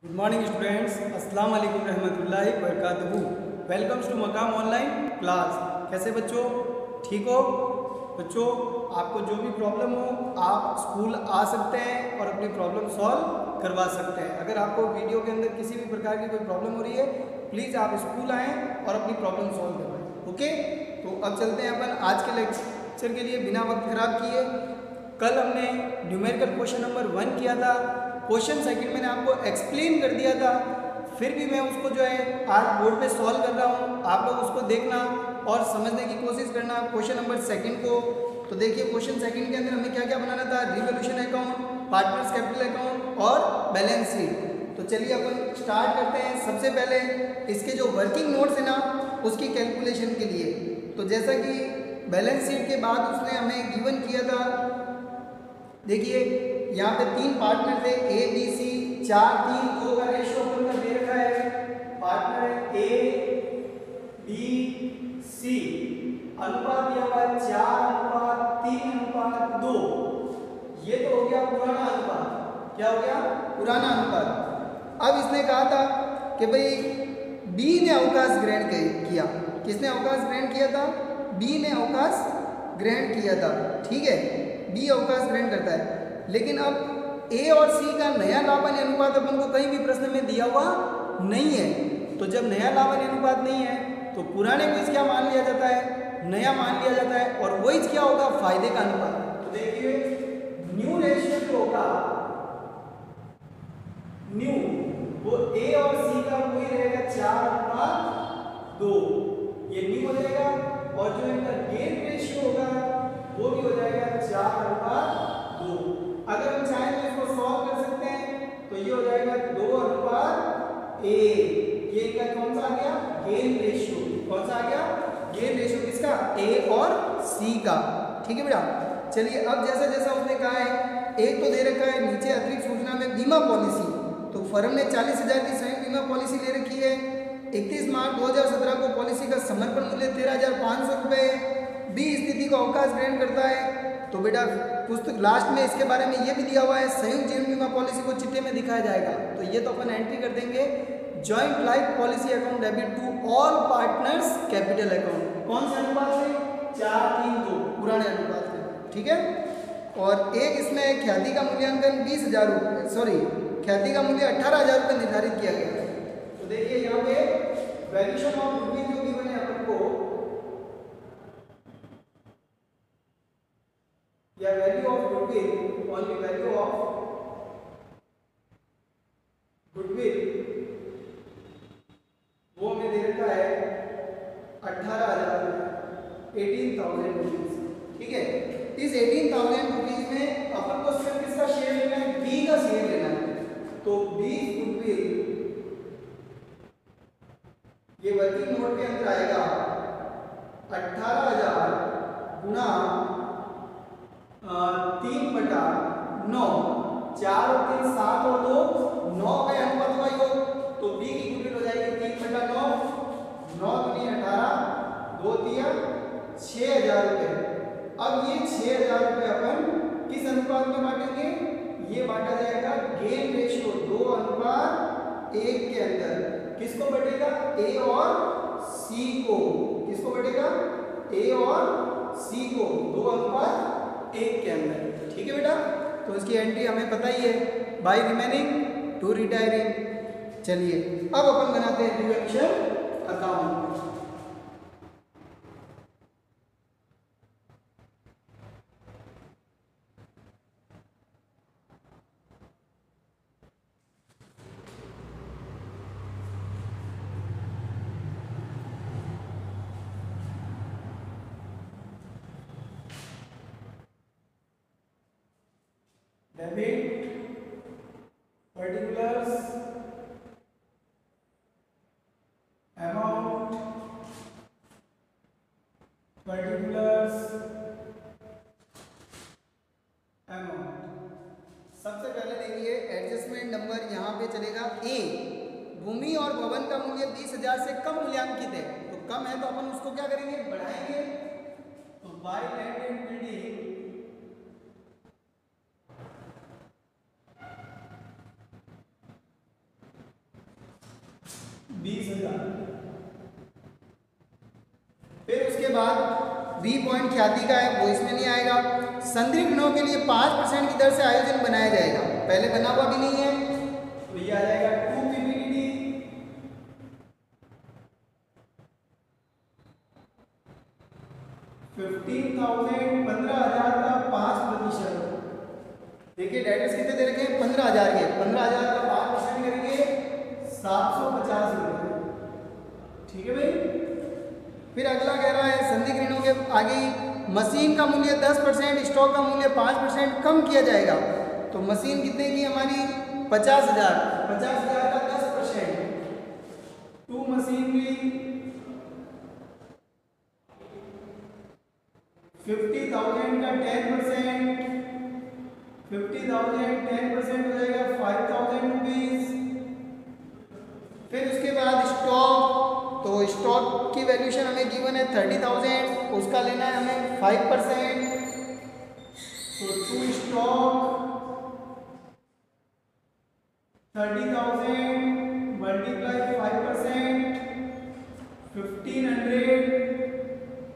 Good morning students, अस्सलाम वालेकुम रहमतुल्लाहि व बरकातहू। वेलकम्स टू मकाम ऑनलाइन क्लास। कैसे बच्चों, ठीक हो? बच्चों, आपको जो भी प्रॉब्लम हो आप स्कूल आ सकते हैं और अपनी प्रॉब्लम सॉल्व करवा सकते हैं। अगर आपको वीडियो के अंदर किसी भी प्रकार की कोई प्रॉब्लम हो रही है, प्लीज़ आप स्कूल आएँ और अपनी प्रॉब्लम सॉल्व करवाएं। ओके, तो अब चलते हैं अपन आज के लेक्चर के लिए बिना वक्त खराब किए। कल हमने न्यूमेरिकल क्वेश्चन नंबर 1 किया था, क्वेश्चन सेकंड मैंने आपको एक्सप्लेन कर दिया था, फिर भी मैं उसको जो है आज बोर्ड पे सॉल्व कर रहा हूँ। आप लोग उसको देखना और समझने की कोशिश करना क्वेश्चन नंबर सेकंड को। तो देखिए क्वेश्चन सेकंड के अंदर हमें क्या क्या बनाना था, revolution account, partners capital account और बैलेंस शीट। तो चलिए अपन स्टार्ट करते हैं। सबसे पहले इसके जो वर्किंग नोट्स है ना उसकी कैलकुलेशन के लिए, तो जैसा कि बैलेंस शीट के बाद उसने हमें गिवन किया था, देखिए यहाँ पे 3 पार्टनर थे ए बी सी, 4-3-2 का रेशियो अपन का दे रखा है। पार्टनर है ए बी सी, अनुपात दिया हुआ है 4:3:2। ये तो हो गया पुराना अनुपात। क्या हो गया? पुराना अनुपात। अब इसने कहा था कि भाई बी ने अवकाश ग्रहण किया। किसने अवकाश ग्रहण किया था? बी ने अवकाश ग्रहण किया था। ठीक है, बी अवकाश ग्रहण करता है। लेकिन अब ए और सी का नया लाभांश अनुपात अपन को कहीं भी प्रश्न में दिया हुआ नहीं है। तो जब नया लाभांश अनुपात नहीं है तो पुराने को क्या मान लिया जाता है? नया मान लिया जाता है। और वही क्या होगा? फायदे का अनुपात। तो देखिए न्यू रेशियो जो होगा, न्यू, वो ए और सी का वही रहेगा 4:2, ये न्यू हो जाएगा। और जो इनका गेन रेशियो होगा वो भी हो जाएगा 4:2। अगर हम चाहें तो इसको सॉल्व कर सकते हैं, तो ये हो जाएगा 2:1। ये इनका कौन सा आ गया? Gain ratio. कौन सा आ गया? गेन रेशियो किसका? ए और सी का। ठीक है बेटा, चलिए अब जैसा जैसा उसने कहा है, एक तो दे रखा है नीचे अतिरिक्त सूचना में बीमा पॉलिसी। तो फर्म ने 40,000 की संयुक्त बीमा पॉलिसी ले रखी है। 31 मार्च 2017 को पॉलिसी का समर्पण मूल्य 13,500 रुपये। बी स्थिति को अवकाश ग्रहण करता है। तो बेटा पुस्तक लास्ट में इसके बारे में ये भी दिया हुआ है, संयुक्त जीवन बीमा पॉलिसी को चिट्ठे में दिखाया जाएगा। तो ये तो अपन एंट्री कर देंगे, joint life policy account debit to all partners capital account. कौन से अनुपात से? 4:3:2, पुराने अनुपात से। ठीक है, और एक इसमें ख्याति का मूल्यांकन 20,000 रुपये, सॉरी ख्याति का मूल्य 18,000 रुपये निर्धारित किया गया है। तो देखिए यहाँ पे वैल्यूएशन ऑफ गुडविल जो गिवन है अपन को, या value of goodwill, only value of goodwill, वो हमें दे रखा है 18,000, 18,000 रुपीज। ठीक है, इस 18,000 रुपीज में अपन को सिर्फ किसका शेयर लेना है? बी का शेयर लेना है। तो बी गुडविल ये वर्किंग नोट के अंदर आएगा 18,000 गुणा 3/9, 4 और 3 7 और 2 9 का अनुपात का योग। तो बी की गुडविल हो जाएगी 3/9, 9 दूनी 18, 2 तिया 6,000 रुपये। अब ये 6,000 रुपये अपन किस अनुपात में बांटेंगे? ये बांटा जाएगा गेन रेशियो 2:1 के अंदर। किसको बटेगा? ए और सी को। किसको बटेगा? ए और सी को 2:1 के अंदर। ठीक है बेटा, तो इसकी एंट्री हमें पता ही है, बाय रिमेनिंग टू रिटायरिंग। चलिए अब अपन बनाते हैं revolution account. Debit particulars amount, particulars amount. सबसे पहले देखिए एडजस्टमेंट नंबर यहाँ पे चलेगा ए। भूमि और भवन का मूल्य 20,000 से कम मूल्यांकित है, तो कम है तो अपन उसको क्या करेंगे? बढ़ाएंगे। तो बाय लैंड एंड बिल्डिंग का। फिर उसके बाद बी पॉइंट ख्याति का है, वो इसमें नहीं आएगा। संधि ऋणों के लिए 5% की दर से आयोजन बनाया जाएगा, पहले बना हुआ भी नहीं है, तो ये आ जाएगा 2 PPDD। 15,000 15,000 का 5%। देखिए डेट्स कितने दे रखे हैं, 15,000 के, 15,000 का 5% करेंगे 750 रुपये। ठीक है भाई। फिर अगला कह रहा है संधि ऋणों के आगे ही मशीन का मूल्य 10%, स्टॉक का मूल्य 5% कम किया जाएगा। तो मशीन कितने की हमारी 50,000, 50,000 का 10%, 2 मशीन की 50,000 का 10%, 50,000 10% हो जाएगा 5,000 रुपीज। फिर उसके बाद स्टॉक, तो स्टॉक की वैल्यूशन हमें गिवन है 30,000, उसका लेना है हमें 5%। तो 2 स्टॉक 30,000 मल्टीप्लाई 5%, 1500,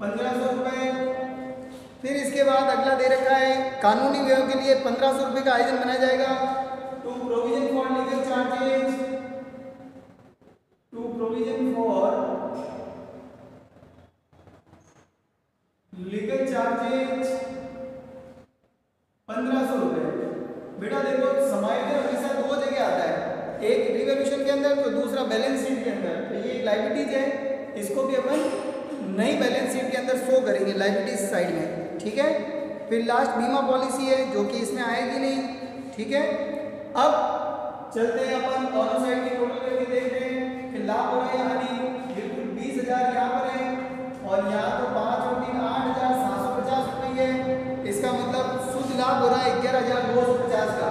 1500 रुपये। फिर इसके बाद अगला दे रखा है कानूनी व्यय के लिए 1500 रुपये का आयोजन बनाया जाएगा। To provision for legal charges, to provision for legal charges 1500 रुपये। बेटा देखो समायोजन हमेशा 2 जगह आता है, एक रिवॉल्यूशन के अंदर तो दूसरा बैलेंस शीट के अंदर। तो ये लायबिलिटीज है, इसको भी अपन नई बैलेंस शीट के अंदर शो करेंगे लायबिलिटीज साइड में। ठीक है। फिर लास्ट बीमा पॉलिसी है जो कि इसमें आएगी नहीं। ठीक है। अब चलते हैं अपन दोनों साइड की टोटल करके देख रहे हैं कि लाभ हो रहा है हानि। बिल्कुल 20,000 यहाँ पर है और यहाँ तो 5 और 3 8,750 रुपये है। इसका मतलब शुद्ध लाभ हो रहा है 11,250 का।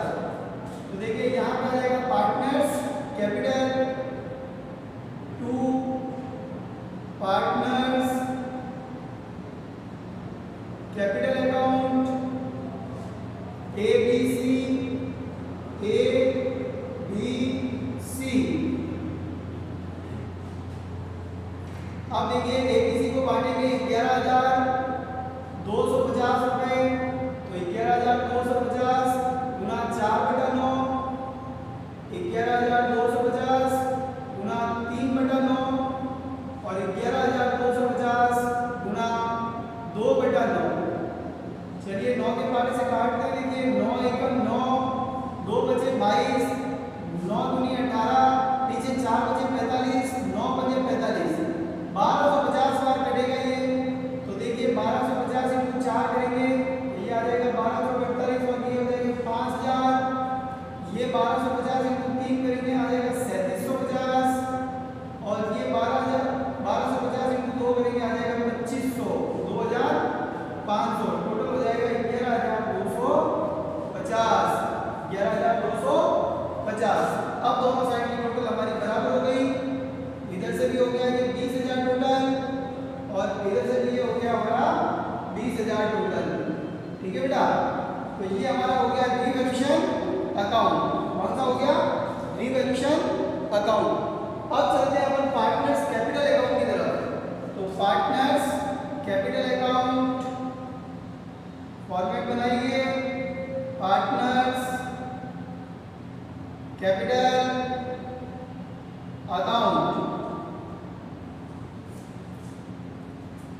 तो देखिए यहाँ पर आ जाएगा partners capital, to partners capital account ABC, अब देखिए ABC को बांटेंगे 11,250 रुपये। तो 11,250 गुना 4/9, 11,250 गुना 3/9 और 11,250 गुना 2/9। चलिए 9 के पारे से काटते हैं। देखिए 9 एकम 9, 2 बचे 22, 9 दूनी 18, नीचे 4 बचे 45, 9 बचे 45, 1250 बार कटेगा ये। तो देखिए 1250 इंटू 4 करेंगे, ये आ जाएगा 1248 और ये हो जाएगा 5,000। ये 1250 इंटू 3 करेंगे, आ जाएगा 3750 और ये 1250 इंटू 2 करेंगे, आ जाएगा 2500, 2,500। टोटल हो जाएगा 11,250, 11,250। अब दोनों साइड की टोटल हमारी बराबर हो गई। इधर से भी हो गया ये 20,000 टोटल और इधर से भी ये हो गया हमारा 20,000 टोटल। ठीक है बेटा। तो ये हमारा हो गया रिवैल्यूएशन अकाउंट। कौन सा हो गया? Revaluation account. अब चलते हैं अपन पार्टनर्स कैपिटल अकाउंट की तरफ। तो पार्टनर्स कैपिटल अकाउंट फॉर्मेट बनाइए, partners capital account.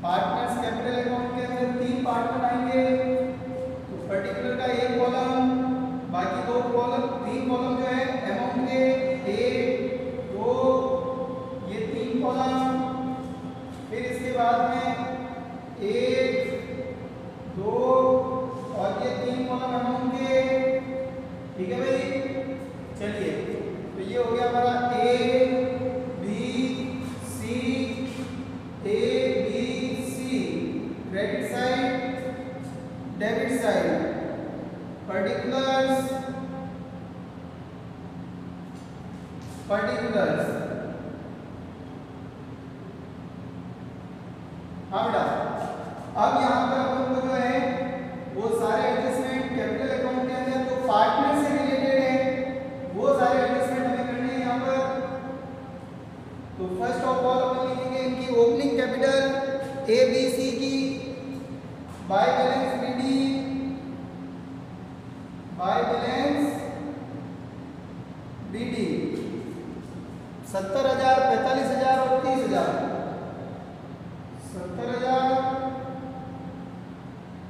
Partners capital account के अंदर 3 पार्टनर आएंगे। तो पर्टिकुलर का 1 कॉलम, बाकी 2 कॉलम, 3 कॉलम जो है अमाउंट के 1 2, ये 3 कॉलम। फिर इसके बाद में 1 2 और ये 3 कॉलम अमाउंट के। ठीक है भाई। चलिए तो ये हो गया हमारा ABC, credit side, debit side, particulars, हाँ बेटा। अब यहाँ पर अपन को जो है वो सारे एडजस्टमेंट कैपिटल अकाउंट के अंदर जो पार्टनर से रिलेटेड है वो सारे एडजस्टमेंट हमें करने हैं यहाँ पर। तो 70,000, 45,000 और 30,000। 70,000,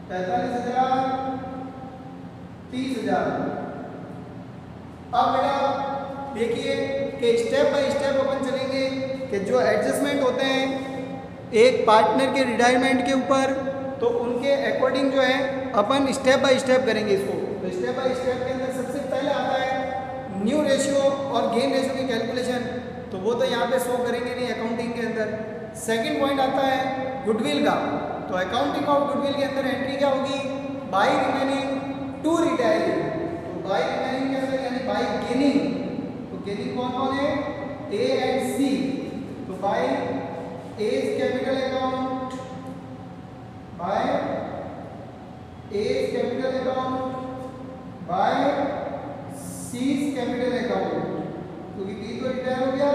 45,000, 30,000। अब बेटा देखिए कि स्टेप बाय स्टेप अपन चलेंगे कि जो एडजस्टमेंट होते हैं एक पार्टनर के रिटायरमेंट के ऊपर, तो उनके अकॉर्डिंग जो है अपन स्टेप बाय स्टेप करेंगे इसको। तो स्टेप बाय स्टेप के अंदर सबसे पहले आता है न्यू रेशियो और गेन रेशियो की कैलकुलेशन, तो वो तो यहाँ पे शो करेंगे नहीं अकाउंटिंग के अंदर। सेकंड पॉइंट आता है गुडविल का, तो अकाउंटिंग ऑफ गुडविल के अंदर एंट्री क्या होगी, बाय रिमेनिंग टू रिटायरिंग। तो बाय रिमेनिंग के अंदर यानी बाय गेनिंग, तो गेनिंग कौन कौन है, ए एंड सी। तो by A's capital account, by A's capital account, by C's capital account, क्योंकि बी तो रिटायर हो गया,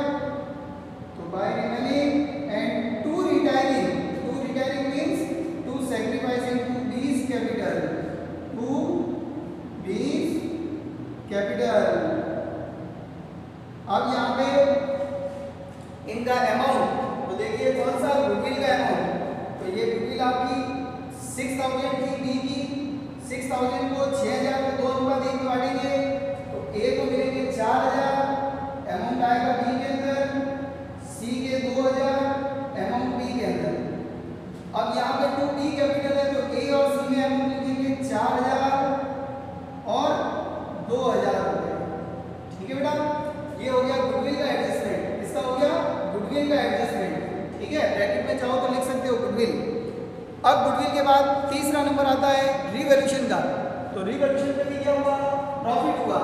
तो by remaining and to retiring. To retiring means to sacrificing to B's capital, to B's capital. अब यहाँ पे इनका अमाउंट, तो देखिए कौन सा गुडविल का अमाउंट, तो ये गुडविल आपकी 6,000 की, बी की 6,000 को 6,000 को 2 अनुपात 1 में बांटेंगे, तो ए को मिलेंगे 4,000 अमाउंट आएगा बी के अंदर, सी के 2,000 अमाउंट बी के अंदर। अब यहाँ पे टू बी कैपिटल है, तो ए और सी में अमाउंट लिखेंगे 4,000 और 2,000 रुपए। ठीक है बेटा, ये हो गया गुडविल का एडजस्टमेंट। इसका हो गया गुडविल का एडजस्टमेंट। ठीक है, ब्रैकेट में चाहो तो लिख सकते हो गुडविल। अब गुडविल के बाद तीसरा नंबर आता है रिवैल्यूएशन का, तो रिवैल्यूएशन पे भी क्या हुआ, प्रॉफिट हुआ।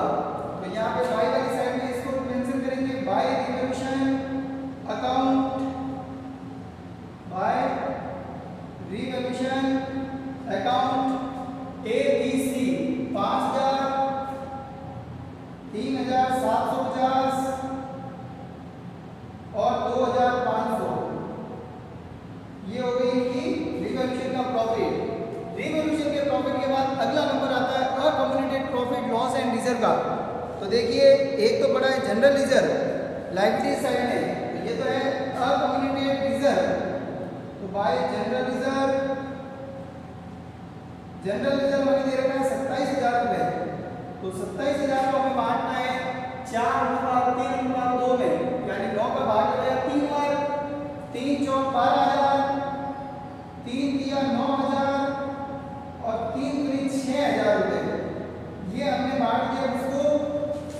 तो यहाँ पे बाय वाली साइड में इसको मेंशन करेंगे, by revaluation account, by revaluation account A B C 5,000, 3,750 और 2,500। ये हो गई इनकी रिवैल्यूएशन का प्रॉफिट। रिवैल्यूएशन के प्रॉफिट के बाद अगला नंबर आता है अकम्युलेटेड प्रॉफिट लॉस एंड रिजर्व का। तो देखिए एक तो पड़ा है जनरल रिजर्व, लायबिलिटी साइड में, तो ये तो है अकम्युलेटेड रिजर्व। तो bye general reserve, general reserve हमें दे रखा है 27,000 रुपए। तो 27,000 को हमें बांटना है 4:3:2 में, यानी 9 का भाग लगाया 3 बार, 3 चौक 12,000, 3 दिया 9,000 और 3 दूनी 6,000 रुपए। ये हमने बांट दिया इसको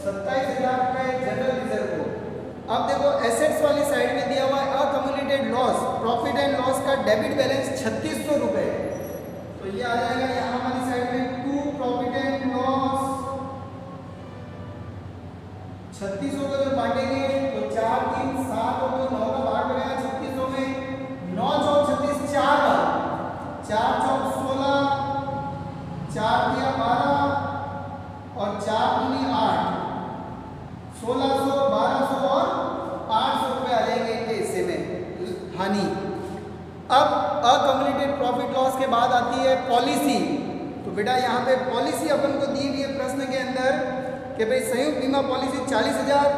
27,000 रुपए जनरल रिजर्व को। अब देखो एसेट्स वाली साइड में दिया हुआ है अकम्युलेटेड लॉस, प्रॉफिट एंड लॉस का डेबिट बैलेंस 3,600 रुपए। तो ये आ जाएगा यहाँ वाली साइड में टू प्रॉफिट एंड लॉस 3,600 को जब बांटेंगे तो 4 3 7 और 9 का भाग लगाया 3,600 में, 9 चौक 36 4 बार, 4 चौक 16, 4 दिया 12 और 4 दूनी 8, 1,600, 1,200 और 800 रुपए आ जाएंगे इनके हिस्से में हानि। अब अकम्युलेटेड प्रॉफिट लॉस के बाद आती है पॉलिसी। तो बेटा यहाँ पे पॉलिसी अपन को दी हुई है प्रश्न के अंदर कि भाई संयुक्त बीमा पॉलिसी 40,000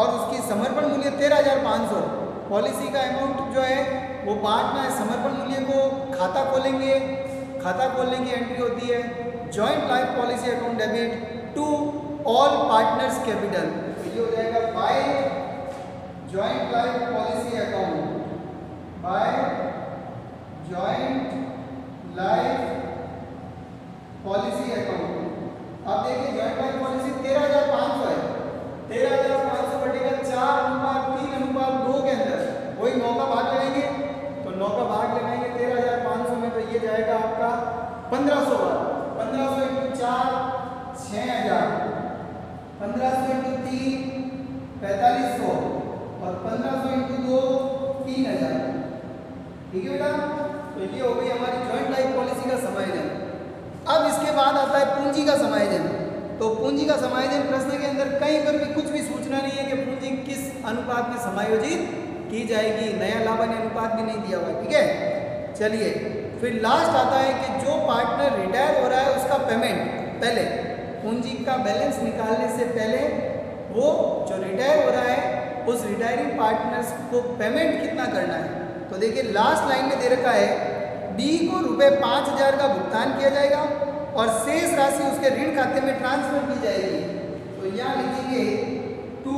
और उसकी समर्पण मूल्य 13,500। पॉलिसी का अमाउंट जो है वो बांटना है, समर्पण मूल्य को खाता खोलेंगे, खाता खोलने की एंट्री होती है joint life policy account debit to all partners capital. तो ये हो जाएगा by joint life policy account, by joint life policy account. अब देखिए जॉइंट लाइफ पॉलिसी 13,500 है, 13,500 बटेगा 4:3:2 के अंदर, वही 9 का भाग लगाएंगे, तो 9 का भाग लगाएंगे 13,500 में, तो ये जाएगा आपका 1,500 बार, 1,500 × 4 6,000, 1,500 × 3 4,500 और 1,500 × 2 3,000। ठीक है बेटा, तो ये हो गई हमारी जॉइंट लाइफ पॉलिसी का समायोजन। अब इसके बाद आता है पूंजी का समायोजन। तो पूंजी का समायोजन प्रश्न के अंदर कहीं पर भी कुछ भी सूचना नहीं है कि पूंजी किस अनुपात में समायोजित की जाएगी, नया लाभांश अनुपात भी नहीं दिया हुआ। ठीक है, चलिए फिर लास्ट आता है कि जो पार्टनर रिटायर हो रहा है उसका पेमेंट पहले, पूंजी का बैलेंस निकालने से पहले वो जो रिटायर हो रहा है उस रिटायरिंग पार्टनर्स को पेमेंट कितना करना है। तो देखिए लास्ट लाइन में दे रखा है डी को रुपये 5,000 का भुगतान किया जाएगा और शेष राशि उसके ऋण खाते में ट्रांसफर की जाएगी। तो यहाँ लिखेंगे टू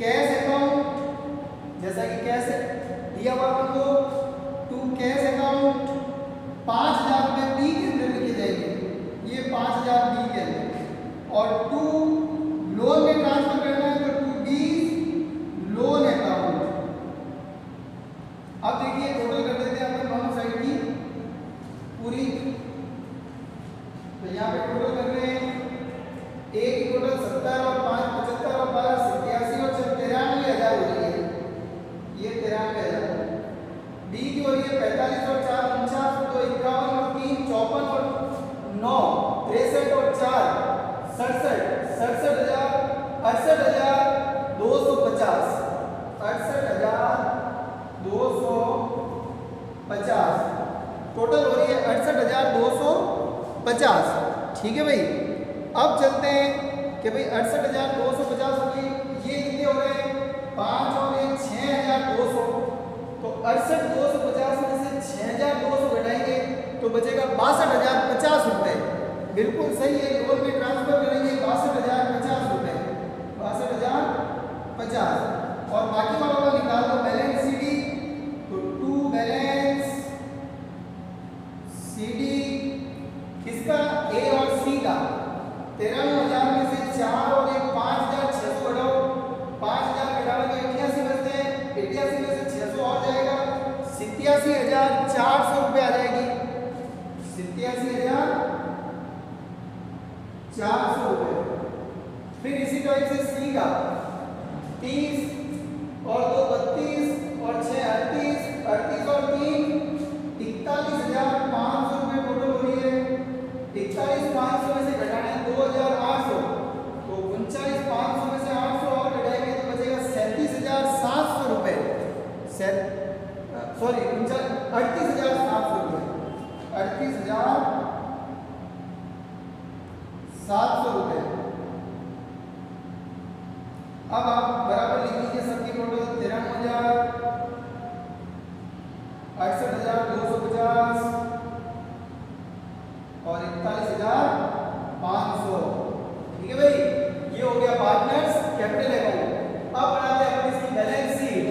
कैश अकाउंट, जैसा कि कैश दिया हुआ अपन को, टू कैश अकाउंट 5,000 रुपये बी के अंदर लिखे जाएंगे, ये 5,000 बी के अंदर, और टू लोन में ट्रांसफर करना है तो टू बी लोन अकाउंट। अब देखिए टोटल कर देते हैं अपन दोनों साइड की पूरी। तो यहाँ पे टोटल कर रहे हैं ए की टोटल 70 और 5 75 और 12 87 और 93,000 हो रही है, ये 93,000। डी की हो रही है 45 और 4 49, तो 51 और 3 54 और 9 63 और 4 67 67,000 68,250 68,250 टोटल हो रही है 68,250। ठीक है भाई। अब चलते हैं कि भाई 68,250 हो गई, ये कितने हो रहे हैं 5 और 1 6,200, तो 68,250 में से 6,200 घटाएंगे तो बचेगा 62,050 रुपये। बिल्कुल सही है, लोन में ट्रांसफर करेंगे 62,050 रुपये, 62,050। और बाकी वालों का निकाल दो बैलेंस सीडी, तो टू बैलेंस सीडी किसका ए और सी का 93,000 में से 4 और 1 5,600 घटाओ, 5,000 घटाओगे 88 बचते हैं, 88 में से 600 और जाएगा 87,400 रुपये आ जाएगी, 87,400 रुपये। फिर इसी टाइप से सी का 30 और 2 32 और 6 38 38 और 3 41,500 रुपये टोटल हो रही है। 41,500 में से घटाना है 2,800, तो 39,500 में से 800 और घटाएंगे तो बचेगा 37,700 रुपये, सॉरी 38,700 रुपये, 38,700 रुपये। अब आप बराबर लिख लीजिए सबकी टोटल 93,000 68,250 और 41,500। ठीक है भाई, ये हो गया पार्टनर्स कैपिटल अकाउंट। अब बनाते हैं अपन इसकी बैलेंस शीट।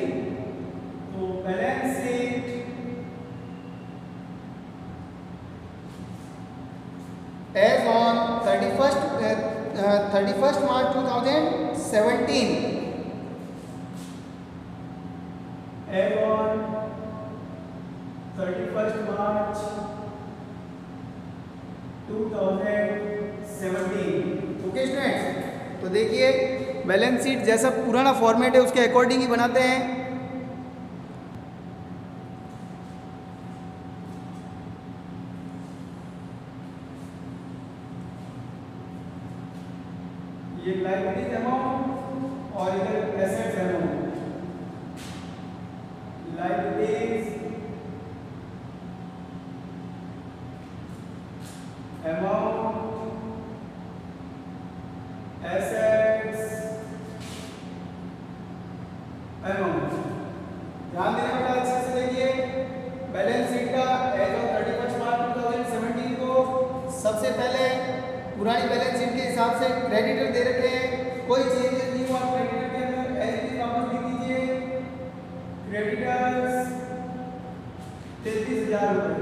तो balance sheet as on 31st March 2017, as on 31st March 2017। Okay students, तो देखिए बैलेंस शीट जैसा पुराना फॉर्मेट है उसके अकॉर्डिंग ही बनाते हैं। ये लायबिलिटीज अमाउंट और इधर assets amount, liabilities amount assets amount. ध्यान देना बेटा अच्छे से देखिए बैलेंस शीट का एज ऑन 31 मार्च 2017 को सबसे पहले पुरानी बैलेंस शीट के हिसाब से क्रेडिटर दे रखे हैं, कोई चेंजेस नहीं हुआ क्रेडिटर के अंदर, एज इट इज वापस लिख दीजिए। क्रेडिटर्स 33,000 रुपये,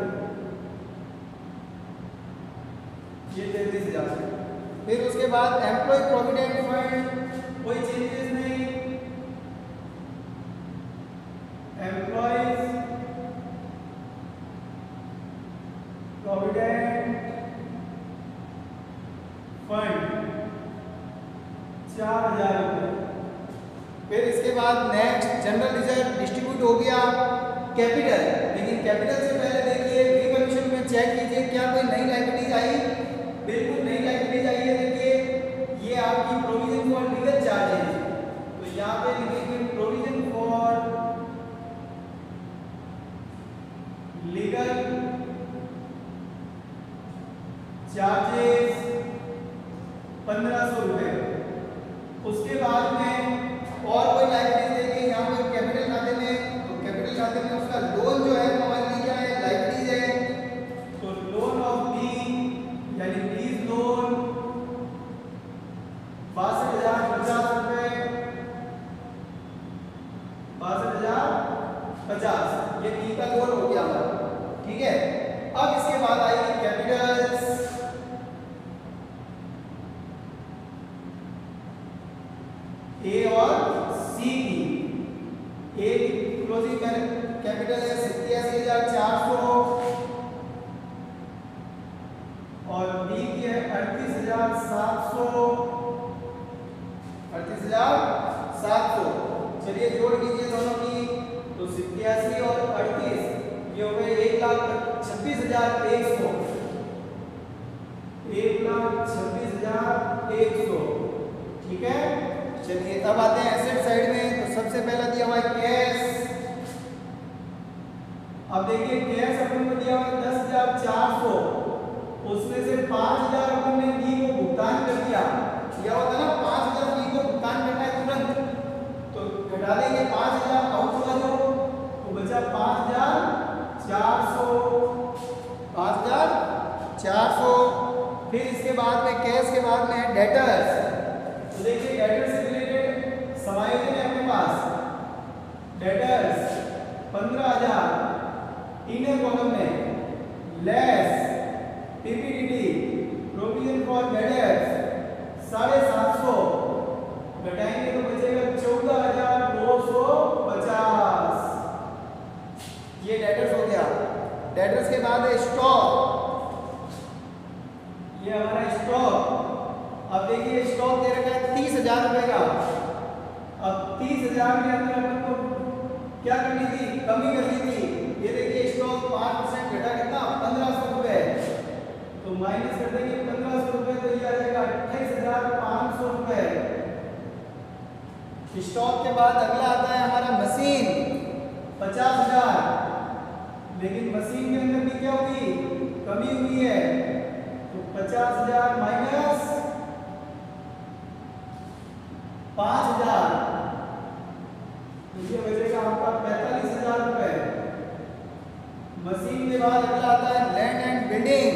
ये 33,000। फिर उसके बाद एम्प्लॉय प्रोविडेंट फंड कोई चेंजेस नहीं, एम्प्लॉयज प्रोविडेंट फंड 4,000 रुपये। फिर इसके बाद नेक्स्ट जनरल रिजर्व डिस्ट्रीब्यूट हो गया कैपिटल, लेकिन कैपिटल से पहले देखिए रिकमीशन में चेक कीजिए क्या कोई नई लायबिलिटीज आई, बिल्कुल नई लायबिलिटीज आई है। देखिए ये आपकी प्रोविजन फॉर लीगल चार्जेस, तो यहाँ पे लिखेंगे प्रोविजन फॉर लीगल चार्जेस 1,500 रुपये। उसके बाद में और कोई लाइबिलिटीज देंगे यहाँ पे कैपिटल खाते में, तो कैपिटल खाते में उसका लोन जो है वो हमारे लिए क्या है, लाइबिलिटीज है। तो लोन ऑफ बी यानी बीज लोन 62,050 रुपए, 62,050, ये बी का लोन हो गया हमारा, ठीक है। अब इसके बाद आएगी कैपिटल्स, ए और सी की। ए क्लोजिंग कैपिटल है 87,400 और बी की है 38,700, 38,700। चलिए जोड़ कीजिए दोनों की, तो 87 और 38 ये हो गए 1,26,100, 1,26,100, ठीक है। चलिए अब आते हैं एसेट साइड में, तो सबसे पहला दिया हुआ है कैश। अब देखिए कैश अपन को दिया हुआ है 10,400, उसमें से 5,000 अपन ने बी को भुगतान कर दिया, होता है ना 5,000 बी को भुगतान करना है तुरंत, तो घटा देंगे 5,000 आउट हुआ जो, तो बचा 5,400, 5,400। फिर इसके बाद में कैश के बाद में है डेटर्स, तो देखिए डेटर्स से रिलेटेड समायोजन है अपने पास। डेटर्स 15,000 इनर कॉलम में लेस पीपीडीडी प्रोविजन फॉर डेटर्स 750, घटाएंगे तो बचेगा 14,250। ये डेटर्स हो गया। डेटर्स के बाद है स्टॉक, ये हमारा स्टॉक। अब देखिए स्टॉक दे रखा है 30,000 रुपए का। अब 30,000 के अंदर अपन को क्या करनी थी, कमी करनी थी। ये देखिए स्टॉक 5% घटा कितना 1,500 रुपए, तो माइनस कर देंगे 1,500 रुपए, तो ये आ जाएगा 28,500 रुपए। स्टॉक के बाद अगला आता है हमारा मशीन 50,000, लेकिन मशीन के अंदर भी क्या होगी, कमी हुई है, तो 50,000 माइनस 5,000, तो ये बचेगा आपका 45,000 रुपए। मशीन के बाद अगला आता है लैंड एंड बिल्डिंग,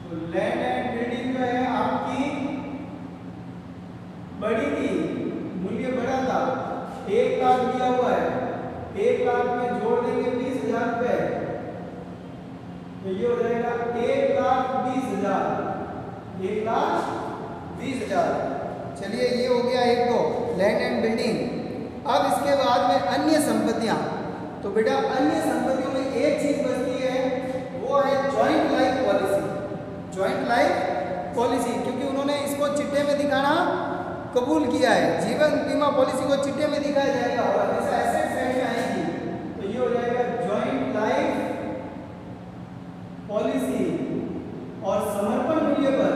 तो लैंड एंड बिल्डिंग जो है आपकी बड़ी थी, मूल्य बड़ा था, 1 लाख दिया हुआ है, 1 लाख में जोड़ देंगे 20,000 रुपए, तो ये हो जाएगा 1,20,000, 1,20,000। चलिए ये हो गया एक तो लैंड एंड बिल्डिंग। अब इसके बाद में अन्य संपत्तियां, तो बेटा अन्य संपत्तियों में एक चीज बचती है, वो है joint life policy. Joint life policy, क्योंकि उन्होंने इसको चिट्टे में दिखाना कबूल किया है, जीवन बीमा पॉलिसी को चिट्टे में दिखाया जाएगा और हमेशा एसेट साइड में आएगी, तो ये हो जाएगा जॉइंट लाइफ पॉलिसी। और समर्पण मूल्य पर,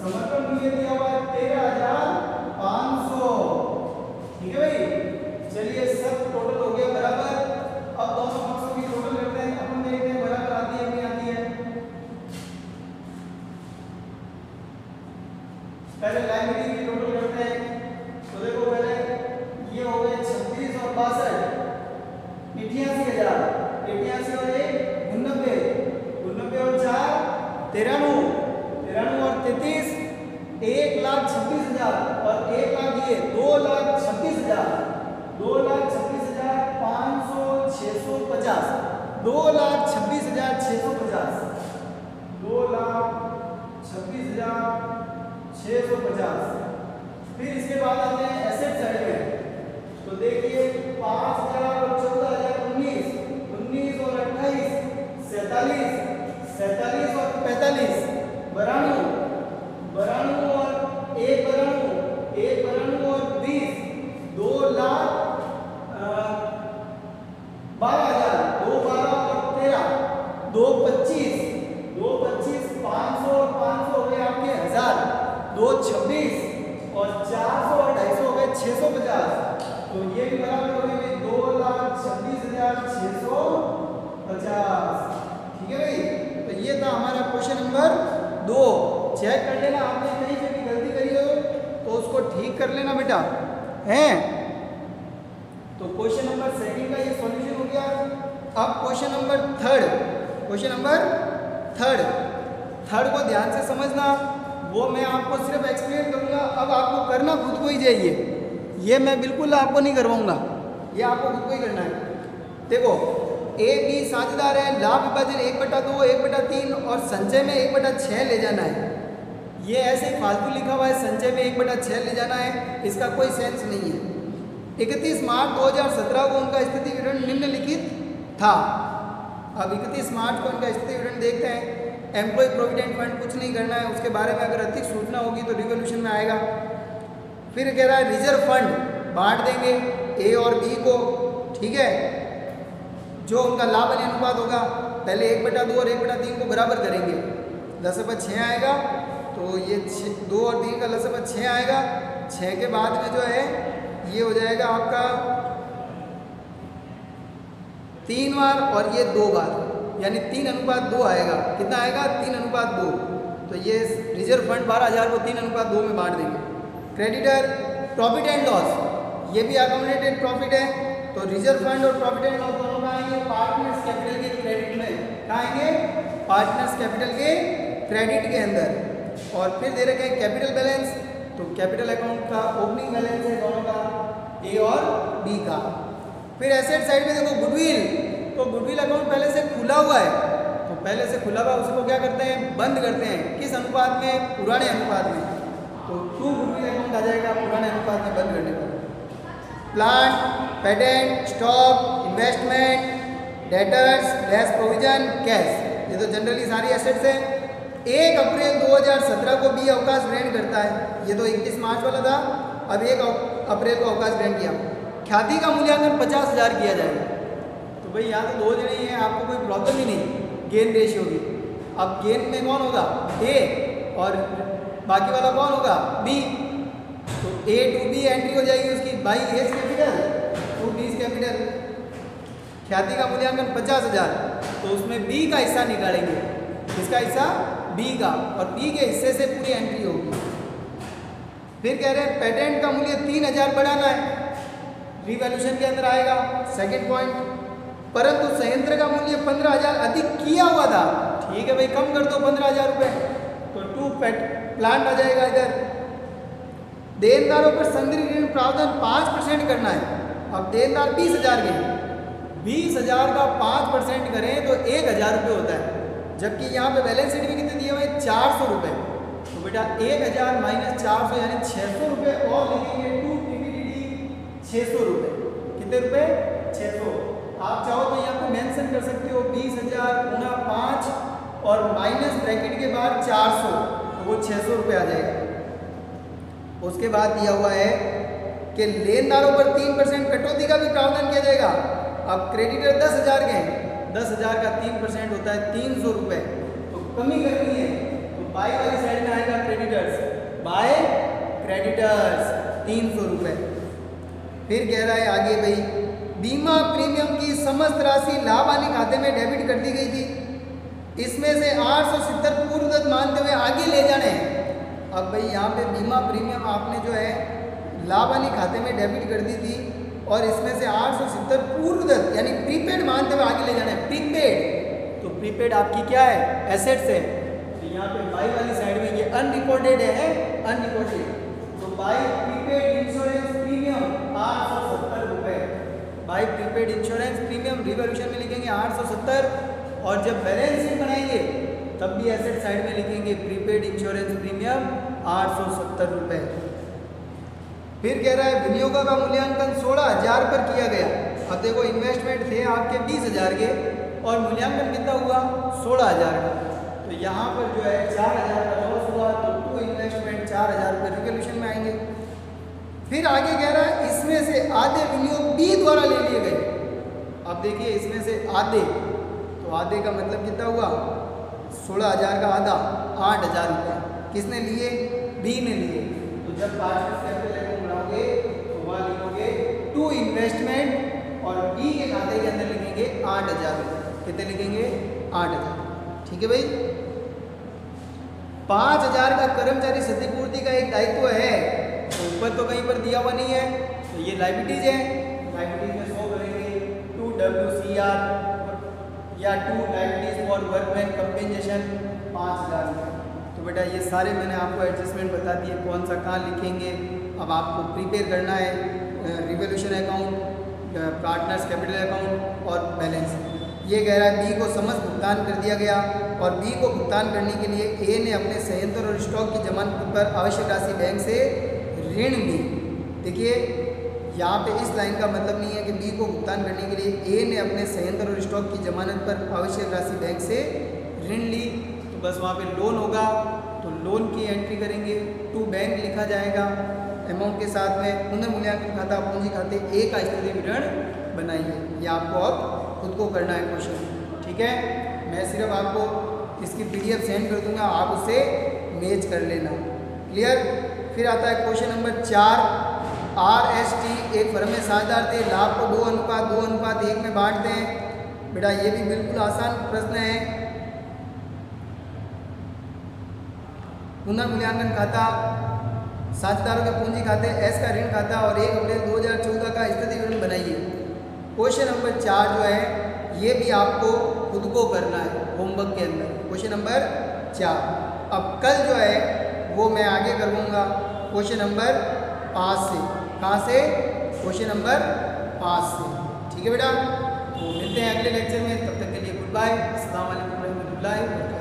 समर्पण मूल्य दिया हुआ है 13,500, ठीक है भाई। चलिए सब टोटल हो गया बराबर। अब दोनों पक्षों की टोटल करते हैं, अपन देखते हैं बराबर आती है नहीं आती है। पहले लाइबिलिटी की टोटल करते हैं, तो देखो पहले ये हो गए 36 और 62, 88,000, 88 और 1 89, 89 और 4 93, 93 और 33 1,26,000 और 1 लाख ये 2,26,000, 2,26,500, 650, 2,26,650, 2,26,650। फिर इसके बाद आते हैं एसेट साइड में, तो देखिए 5,000 और 14,000 19, 19 और 28 47, 47 और 45 92, 92 और 1 92, 1 92 और 20, 2,12,000, 2 12 और 13, 2 25, 2 25 500 और 500 हो गए आपके 1000, 2 26 और 400 और 250 हो गए 650, तो ये भी बराबर हो गए 2,26,650, ठीक है भाई। तो ये था हमारा क्वेश्चन नंबर 2। चेक कर लेना, आपने कहीं पे भी गलती करी हो तो उसको ठीक ठीक कर लेना बेटा हैं। तो क्वेश्चन नंबर सेकंड का ये सॉल्यूशन हो गया। अब क्वेश्चन नंबर थर्ड को ध्यान से समझना, वो मैं आपको सिर्फ एक्सप्लेन करूंगा। अब आपको करना खुद को ही चाहिए, ये मैं बिल्कुल आपको नहीं करवाऊंगा, ये आपको खुद को ही करना है। देखो ए बी साझेदार है, लाभ विभाजन 1/2 1/3 और संचय में 1/6 ले जाना है। ये ऐसे ही फालतू लिखा हुआ है, संचय में 1/6 ले जाना है, इसका कोई सेंस नहीं है। 31 मार्च 2017 को उनका स्थिति विवरण निम्नलिखित था। अब 31 मार्च को उनका स्थिति विवरण देखते हैं। एम्प्लॉय प्रोविडेंट फंड कुछ नहीं करना है, उसके बारे में अगर अधिक सूचना होगी तो रिवोल्यूशन में आएगा। फिर कह रहा है रिजर्व फंड बांट देंगे ए और बी को, ठीक है। जो उनका लाभ हानि अनुपात होगा पहले 1/2 और 1/3 को बराबर करेंगे, 10/6 आएगा। तो ये 2 और 3 का 10/6 आएगा। 6 के बाद में जो है ये हो जाएगा आपका 3 बार और ये 2 बार, यानी 3:2 आएगा। कितना आएगा? 3:2। तो ये रिजर्व फंड 12,000 को 3:2 में बांट देंगे। क्रेडिटर प्रॉफिट एंड लॉस, ये भी अकोमोडेटेड प्रॉफिट है। तो रिजर्व फंड और प्रॉफिट एंड लॉस दोनों का आएंगे पार्टनर्स कैपिटल के क्रेडिट में। कहाँ आएंगे? पार्टनर्स कैपिटल के क्रेडिट के अंदर। और फिर दे रखे हैं कैपिटल बैलेंस, तो कैपिटल अकाउंट का ओपनिंग बैलेंस है दोनों का, ए और बी का। फिर एसेट साइड में देखो गुडविल, तो गुडविल अकाउंट पहले से खुला हुआ है, तो पहले से खुला हुआ उसको क्या करते हैं? बंद करते हैं। किस अनुपात में? पुराने अनुपात में। तो 2 गुडविल अकाउंट आ जाएगा पुराने अनुपात में बंद करने पर। Plant, patent, stock, investment, debtors, less provision, cash, ये तो जनरली सारी एसेट्स हैं। 1 अप्रैल 2017 को बी अवकाश ग्रहण करता है, ये तो 31 मार्च वाला था। अब 1 अप्रैल को अवकाश ग्रहण किया। ख्याति का मूल्यांकन 50,000 किया जाएगा। तो भाई यहाँ तो 2 जने ही हैं, आपको कोई प्रॉब्लम ही नहीं गेन रेशियो की। अब गेन में कौन होगा? ए, और बाकी वाला कौन होगा? बी। तो ए टू बी एंट्री हो जाएगी उसकी, by A's capital to B capital. ख्याति का मूल्यांकन 50,000, तो उसमें बी का हिस्सा निकालेंगे। किसका हिस्सा? बी का, और बी के हिस्से से पूरी एंट्री होगी। फिर कह रहे हैं पेटेंट का मूल्य 3,000 बढ़ाना है, रिवैल्यूएशन के अंदर आएगा। सेकंड पॉइंट, परंतु संयंत्र का मूल्य 15,000 अधिक किया हुआ था। ठीक है भाई, कम कर दो 15,000 रुपये, तो 2 प्लांट आ जाएगा इधर। देनदारों पर संग्रह ऋण प्रावधान 5% करना है। अब देनदार 20,000 के, 20,000 का 5% करें तो 1,000 रुपये होता है, जबकि यहाँ पे बैलेंस शीट में कितने दिए हुए हैं? 400 रुपये। तो बेटा 1,000 माइनस 400 यानी 600 रुपये और लिखेंगे। 2 PPDD 600 रुपये। कितने रुपये? 600। आप चाहो तो यहाँ पे मेंशन कर सकते हो 20,000 गुना 5 और माइनस ब्रैकेट के बाद 400, तो वो 600 रुपये आ जाएगा। उसके बाद दिया हुआ है कि लेनदारों पर 3% कटौती का भी प्रावधान किया जाएगा। अब क्रेडिटर 10,000 के हैं, 10,000 का 3% होता है 300 रुपये। तो कमी करनी है तो बाई वाली साइड में आएगा क्रेडिटर्स, बाय क्रेडिटर्स 300 रुपये। फिर कह रहा है आगे भाई, बीमा प्रीमियम की समस्त राशि लाभ हानि खाते में डेबिट कर दी गई थी। इसमें से 870 पूर्वगत मानते हुए आगे ले जाने हैं। अब भाई यहाँ पे बीमा प्रीमियम आपने जो है लाभ हानि खाते में डेबिट कर दी थी, और इसमें से 870 पूर्वगत यानी प्रीपेड मानते हुए आगे ले जाना है। प्रीपेड, तो प्रीपेड आपकी क्या है? एसेट्स है। तो यहाँ पे बाई वाली साइड में ये अनरिकॉर्डेड है, अनरिकॉर्डेड। तो बाई प्रीपेड इंश्योरेंस प्रीमियम 870 रुपये। By prepaid insurance premium revolution में लिखेंगे 870, और जब बैलेंस शीट बनाएंगे तब भी एसेट साइड में लिखेंगे प्रीपेड इंश्योरेंस प्रीमियम 870 रुपये। फिर कह रहा है विनियोगों का मूल्यांकन 16,000 पर किया गया। अब देखो इन्वेस्टमेंट थे आपके 20,000 के और मूल्यांकन कितना हुआ? 16,000 का। तो यहाँ पर जो है 4,000 का लॉस हुआ, तो टू इन्वेस्टमेंट 4,000 पर रिवॉल्यूशन में आएंगे। फिर आगे कह रहा है इसमें से आधे विनियोग बी द्वारा ले लिए गए। अब देखिए इसमें से आधे, तो आधे का मतलब कितना हुआ? 16,000 का आधा 8,000 रुपये किसने लिए? बी ने लिए। तो जब पार्टनर्स कैपिटल अकाउंट बनाओगे तो वहाँ लिखोगे टू इन्वेस्टमेंट और बी के खाते के अंदर लिखेंगे 8,000 रुपये। कितने लिखेंगे? 8,000। ठीक है भाई। 5,000 का कर्मचारी क्षतिपूर्ति का एक दायित्व है, तो ऊपर तो कहीं पर दिया हुआ नहीं है, तो ये लाइबिलिटीज है, लाइबिलिटीज में शो करेंगे टू WCR या to liabilities for workman compensation 5,000 रुपये। तो बेटा ये सारे मैंने आपको एडजस्टमेंट बता दिए, कौन सा कहाँ लिखेंगे। अब आपको प्रिपेयर करना है revolution account, partners capital account और बैलेंस। ये कह रहा है बी को समस्त भुगतान कर दिया गया और बी को भुगतान करने के लिए ए ने अपने संयंत्र और स्टॉक की जमानत पर आवश्यक राशि बैंक से ऋण ली। देखिए यहाँ पे इस लाइन का मतलब नहीं है कि बी को भुगतान करने के लिए ए ने अपने संयंत्र और स्टॉक की जमानत पर आवश्यक राशि बैंक से ऋण ली, तो बस वहाँ पे लोन होगा तो लोन की एंट्री करेंगे, टू बैंक लिखा जाएगा अमाउंट के साथ में। पुनर्मूल्यांकन खाता पूंजी खाते ए का स्थिति विवरण बनाइए। ये आपको अब खुद को करना है क्वेश्चन, ठीक है। मैं सिर्फ आपको इसकी PDF सेंड कर दूंगा, आप उसे मैच कर लेना, क्लियर। फिर आता है क्वेश्चन नंबर 4, RST एक फर्म में साझेदार थे, लाभ को 2:2:1 में बांटते हैं। बेटा ये भी बिल्कुल आसान प्रश्न है। पुनर्मूल्यांकन खाता, साझेदारों के पूंजी खाते, एस का ऋण खाता और 1 अप्रैल 2014 का स्थिति विवरण बनाइए। क्वेश्चन नंबर 4 जो है ये भी आपको खुद को करना है होमवर्क के अंदर, क्वेश्चन नंबर 4। अब कल जो है वो मैं आगे करूँगा क्वेश्चन नंबर 5 से। कहाँ से? क्वेश्चन नंबर 5 से, ठीक है बेटा। तो मिलते हैं अगले लेक्चर में, तब तक के लिए गुड बाय, अस्सलाम वालेकुम रहमतुल्लाहि।